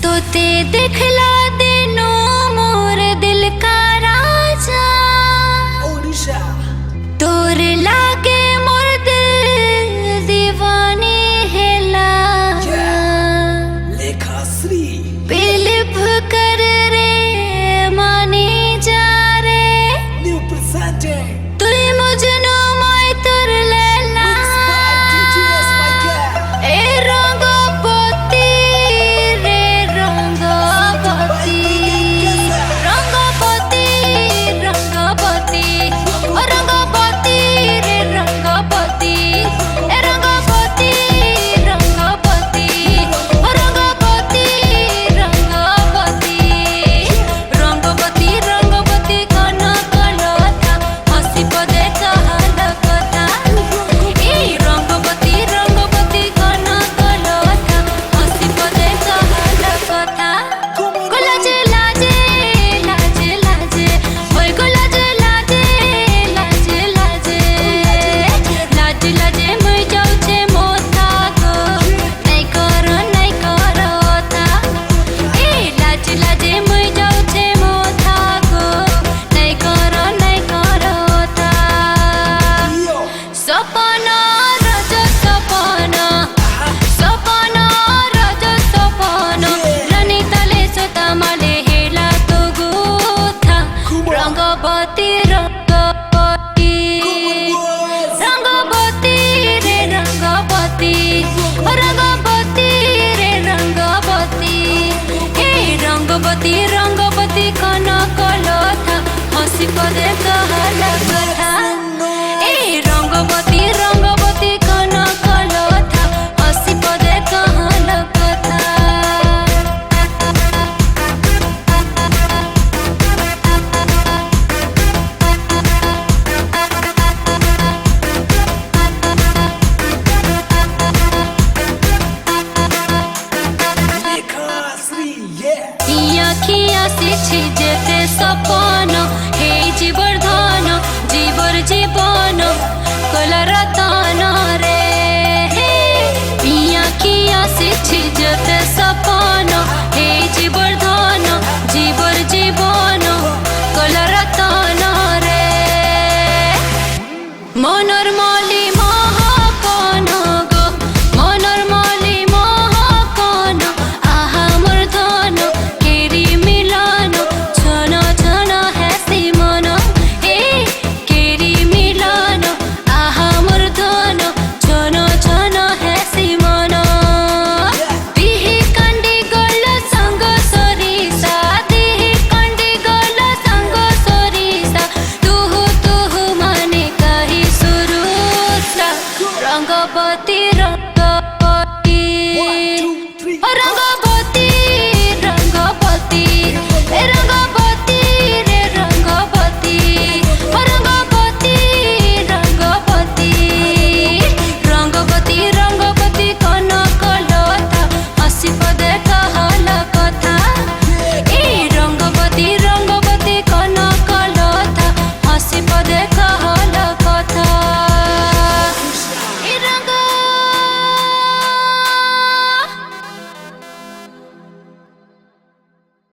तोते दिखला देनो मोर दिल का राजा ओडिशा तोर लागे मोर दिल दीवानी हेला लेखा श्री बिलिप कर रे मानी जा रे न्यू presenting तू मुझनो माय तोर लेला DJs my cat ए रंगपति रे रंगपति रंगपति रंगपति ओ रंगपति रे रंगपति ए रंगपति रंगपति ओ रंगपति रंगपति रंगपति रंगपति कना कलता हसी पदे कहल कथा ए रंगपति रंगपति कना कलता हसी पदे कहल कथा गुलाजे लाजे लाजे लाजे ओय गुलाजे लाजे लाजे लाजे लाजे लाजे मैं जाऊ छे मोथा गो नहीं करो था ए लाजे लाजे मैं जाऊ छे मोथा गो नहीं करो था Yo सपना रज सपना सपना रज सपना रनी तले सोतामाले हेला तो गोथा रंगपति रंगपति रंगपति रे रंगपति ओ रंगपति रे रंगपति ए रंगपति रंगपति कना कलथा हसी पदे कहल कथा ए रंगपति रंगपति कना कलथा हसी पदे कहल कथा लेखा श्री yeah खिया खिया से छिजते सब